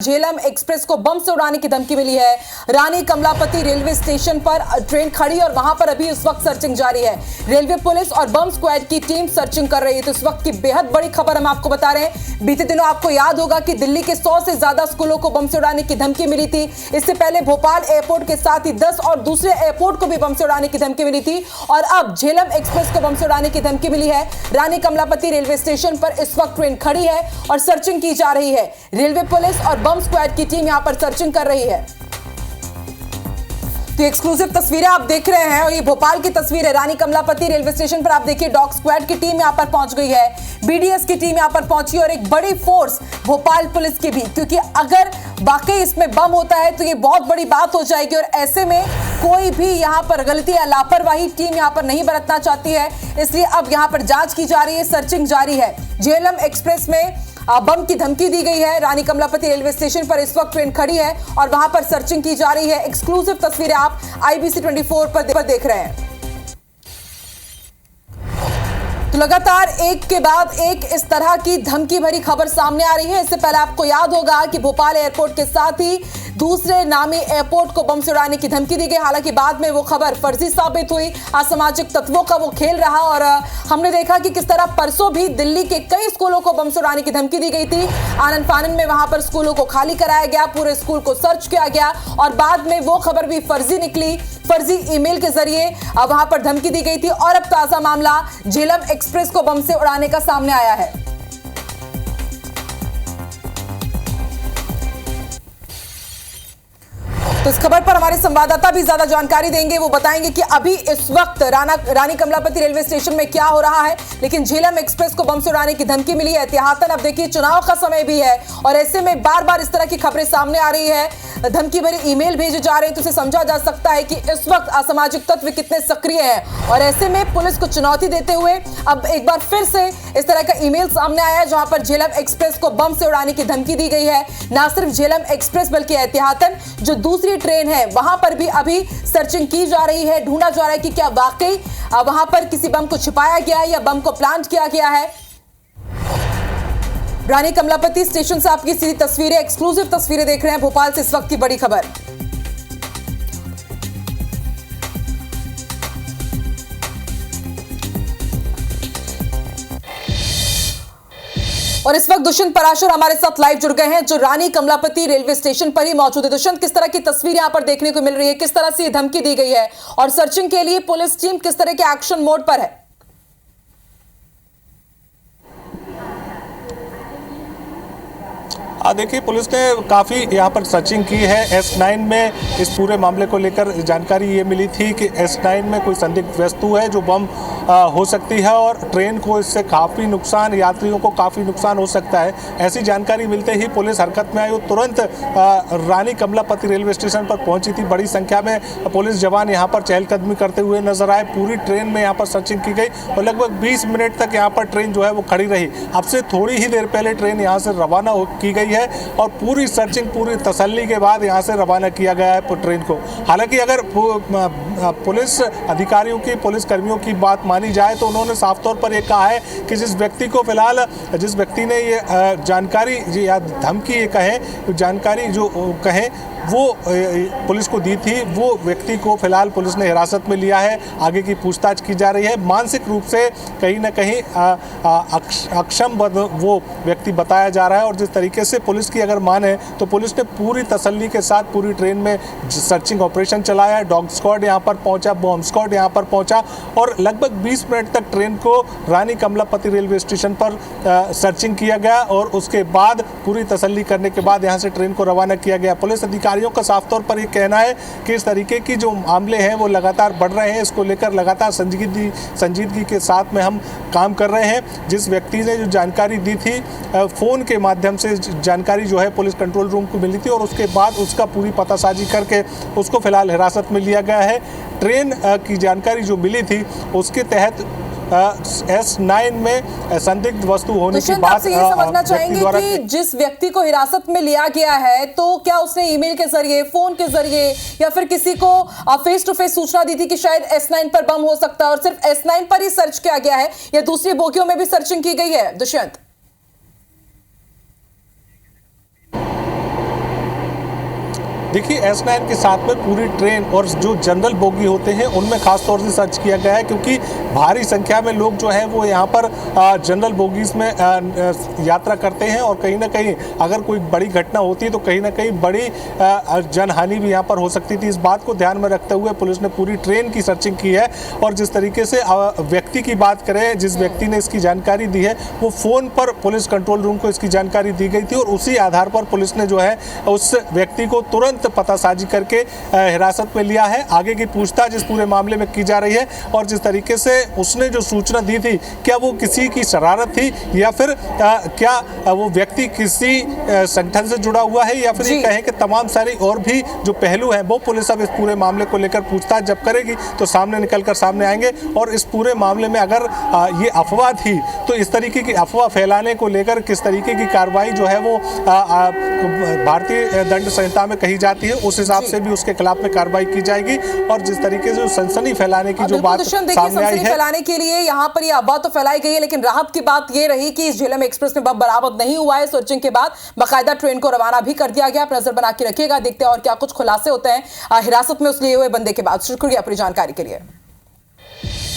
Jhelum express को बम से उड़ाने की धमकी मिली है। रानी कमलापति रेलवे स्टेशन पर ट्रेन खड़ी और वहां पर अभी इस वक्त सर्चिंग जारी है। रेलवे पुलिस और बम स्क्वाड की टीम सर्चिंग कर रही है। तो इस वक्त की बेहद बड़ी खबर हम आपको बता रहे हैं। बीते दिनों आपको याद होगा कि दिल्ली के 100 से ज्यादा स्कूलों को बम से उड़ाने की धमकी मिली थी। इससे पहले भोपाल एयरपोर्ट के साथ ही 10 और दूसरे एयरपोर्ट को भी बम से उड़ाने की धमकी मिली थी और अब झेलम एक्सप्रेस को बम से उड़ाने की धमकी मिली है। रानी कमलापति रेलवे स्टेशन पर इस वक्त ट्रेन खड़ी है और सर्चिंग की जा रही है। रेलवे पुलिस और बम स्क्वाड की टीम यहां पर सर्चिंग कर रही है। तो एक्सक्लूसिव तस्वीरें आप देख रहे हैं और ये भोपाल की तस्वीर है। रानी कमलापति रेलवे स्टेशन पर आप देखिए डॉग स्क्वाड की टीम यहां पर पहुंच गई है, बीडीएस की टीम यहां पर पहुंची और एक बड़ी फोर्स भोपाल पुलिस की भी, क्योंकि अगर वाकई इसमें बम होता है तो ये बहुत बड़ी बात हो जाएगी और ऐसे में कोई भी यहां पर गलती या लापरवाही टीम यहां पर नहीं बरतना चाहती है। इसलिए अब यहां पर जांच की जा रही है, सर्चिंग जारी है। झेलम एक्सप्रेस में बम की धमकी दी गई है। रानी कमलापति रेलवे स्टेशन पर इस वक्त ट्रेन खड़ी है और वहां पर सर्चिंग की जा रही है। एक्सक्लूसिव तस्वीरें आप IBC 24 पर देख रहे हैं। तो लगातार एक के बाद एक इस तरह की धमकी भरी खबर सामने आ रही है। इससे पहले आपको याद होगा कि भोपाल एयरपोर्ट के साथ ही दूसरे नामी एयरपोर्ट को बम से उड़ाने की धमकी दी गई। हालांकि बाद में वो खबर फर्जी साबित हुई, असामाजिक तत्वों का वो खेल रहा और हमने देखा कि किस तरह परसों भी दिल्ली के कई स्कूलों को बम से उड़ाने की धमकी दी गई थी। आनन फानन में वहां पर स्कूलों को खाली कराया गया, पूरे स्कूल को सर्च किया गया और बाद में वो खबर भी फर्जी निकली। फर्जी ईमेल के जरिए वहां पर धमकी दी गई थी और अब ताजा मामला झेलम एक्सप्रेस को बम से उड़ाने का सामने आया है। तो इस खबर पर हमारे संवाददाता भी ज्यादा जानकारी देंगे। वो बताएंगे कि अभी इस वक्त रानी कमलापति रेलवे स्टेशन में क्या हो रहा है। लेकिन झेलम एक्सप्रेस को बम से उड़ाने की धमकी मिली है एहतियातन। अब देखिए चुनाव का समय भी है और ऐसे में बार बार इस तरह की खबरें सामने आ रही है, धमकी भरे ईमेल भेजे जा रहे हैं, तो इसे समझा जा सकता है कि इस वक्त असामाजिक तत्व कितने सक्रिय हैं। और ऐसे में पुलिस को चुनौती देते हुए अब एक बार फिर से इस तरह का ईमेल सामने आया है जहां पर झेलम एक्सप्रेस को बम से उड़ाने की धमकी दी गई है। ना सिर्फ झेलम एक्सप्रेस बल्कि एहतियातन जो दूसरी ट्रेन है वहां पर भी अभी सर्चिंग की जा रही है। ढूंढा जा रहा है कि क्या वाकई वहां पर किसी बम को छिपाया गया है या बम को प्लांट किया गया है। रानी कमलापति स्टेशन से आपकी सीधी तस्वीरें, एक्सक्लूसिव तस्वीरें देख रहे हैं भोपाल से। इस वक्त की बड़ी खबर और इस वक्त दुष्यंत पराशर हमारे साथ लाइव जुड़ गए हैं जो रानी कमलापति रेलवे स्टेशन पर ही मौजूद है। दुष्यंत, किस तरह की तस्वीर यहां पर देखने को मिल रही है, किस तरह से धमकी दी गई है और सर्चिंग के लिए पुलिस टीम किस तरह के एक्शन मोड पर है? देखिए, पुलिस ने काफ़ी यहाँ पर सर्चिंग की है। S9 में इस पूरे मामले को लेकर जानकारी ये मिली थी कि S9 में कोई संदिग्ध वस्तु है जो बम हो सकती है और ट्रेन को इससे काफ़ी नुकसान, यात्रियों को काफ़ी नुकसान हो सकता है। ऐसी जानकारी मिलते ही पुलिस हरकत में आई और तुरंत रानी कमलापति रेलवे स्टेशन पर पहुंची थी। बड़ी संख्या में पुलिस जवान यहाँ पर चहलकदमी करते हुए नजर आए। पूरी ट्रेन में यहाँ पर सर्चिंग की गई और लगभग 20 मिनट तक यहाँ पर ट्रेन जो है वो खड़ी रही। अब से थोड़ी ही देर पहले ट्रेन यहाँ से रवाना की गई है और पूरी सर्चिंग, पूरी तसल्ली के बाद यहाँ से रवाना किया गया है ट्रेन को। हालांकि अगर पुलिस अधिकारियों की, पुलिस कर्मियों की बात मानी जाए तो उन्होंने साफ तौर पर ये कहा है कि जिस व्यक्ति ने ये जानकारी या धमकी ये कहें, जानकारी जो कहें वो पुलिस को दी थी, वो व्यक्ति को फिलहाल पुलिस ने हिरासत में लिया है। आगे की पूछताछ की जा रही है। मानसिक रूप से कहीं ना कहीं अक्षम वो व्यक्ति बताया जा रहा है और जिस तरीके से पुलिस की अगर माने तो पुलिस ने पूरी तसल्ली के साथ पूरी ट्रेन में सर्चिंग ऑपरेशन चलाया। डॉग स्क्वाड यहाँ पर पहुँचा, बॉम्ब स्क्वाड यहाँ पर पहुँचा और लगभग 20 मिनट तक ट्रेन को रानी कमलापति रेलवे स्टेशन पर सर्चिंग किया गया और उसके बाद पूरी तसल्ली करने के बाद यहाँ से ट्रेन को रवाना किया गया। पुलिस अधिकारियों का साफ तौर पर यह कहना है कि इस तरीके की जो मामले हैं वो लगातार बढ़ रहे हैं। इसको लेकर लगातार संजीदगी के साथ में हम काम कर रहे हैं। जिस व्यक्ति ने जो जानकारी दी थी, फ़ोन के माध्यम से जानकारी जो है पुलिस कंट्रोल रूम को मिली थी और उसके बाद उसका पूरी पतासाजी करके उसको फिलहाल हिरासत में लिया गया है। ट्रेन की जानकारी जो मिली थी उसके तहत S9 में संदिग्ध वस्तु होने की बात ये समझना चाहेंगे कि जिस व्यक्ति को हिरासत में लिया गया है तो क्या उसने ईमेल के जरिए, फोन के जरिए या फिर किसी को फेस टू फेस सूचना दी थी कि शायद S9 पर बम हो सकता है और सिर्फ S9 पर ही सर्च किया गया है या दूसरी बोगियों में भी सर्चिंग की गई है? दुष्यंत, देखिए S9 के साथ में पूरी ट्रेन और जो जनरल बोगी होते हैं उनमें खास तौर से सर्च किया गया है, क्योंकि भारी संख्या में लोग जो है वो यहाँ पर जनरल बोगीज में यात्रा करते हैं और कहीं ना कहीं अगर कोई बड़ी घटना होती है तो कहीं ना कहीं बड़ी जनहानि भी यहाँ पर हो सकती थी। इस बात को ध्यान में रखते हुए पुलिस ने पूरी ट्रेन की सर्चिंग की है और जिस तरीके से व्यक्ति की बात करें, जिस व्यक्ति ने इसकी जानकारी दी है वो फ़ोन पर पुलिस कंट्रोल रूम को इसकी जानकारी दी गई थी और उसी आधार पर पुलिस ने जो है उस व्यक्ति को तुरंत पतासाजी करके हिरासत में लिया है। आगे की पूछताछ इस पूरे मामले में की जा रही है और जिस तरीके से उसने जो सूचना दी थी, क्या वो किसी की शरारत थी या फिर क्या वो व्यक्ति किसी संगठन से जुड़ा हुआ है या फिर ये कहें कि तमाम सारी और भी जो पहलू हैं वो पुलिस अब इस पूरे मामले को लेकर पूछताछ जब करेगी तो सामने निकलकर सामने आएंगे। और इस पूरे मामले में अगर ये अफवाह थी तो इस तरीके की अफवाह फैलाने को लेकर किस तरीके की कार्रवाई जो है वो भारतीय दंड संहिता में कही जाती है, उस हिसाब से भी उसके खिलाफ में कार्रवाई की जाएगी। और जिस तरीके से सनसनी फैलाने की जो बात सामने आई है, फैलाने के लिए यहाँ पर ये अफवाह तो फैलाई गई है, लेकिन राहत की बात ये रही कि इस झेलम एक्सप्रेस में बम बरामद नहीं हुआ है। सर्चिंग के बाद बाकायदा ट्रेन को रवाना भी कर दिया गया। आप नजर बना के रखिएगा, देखते हैं और क्या कुछ खुलासे होते हैं हिरासत में उस लिए हुए बंदे के बाद। शुक्रिया पूरी जानकारी के लिए।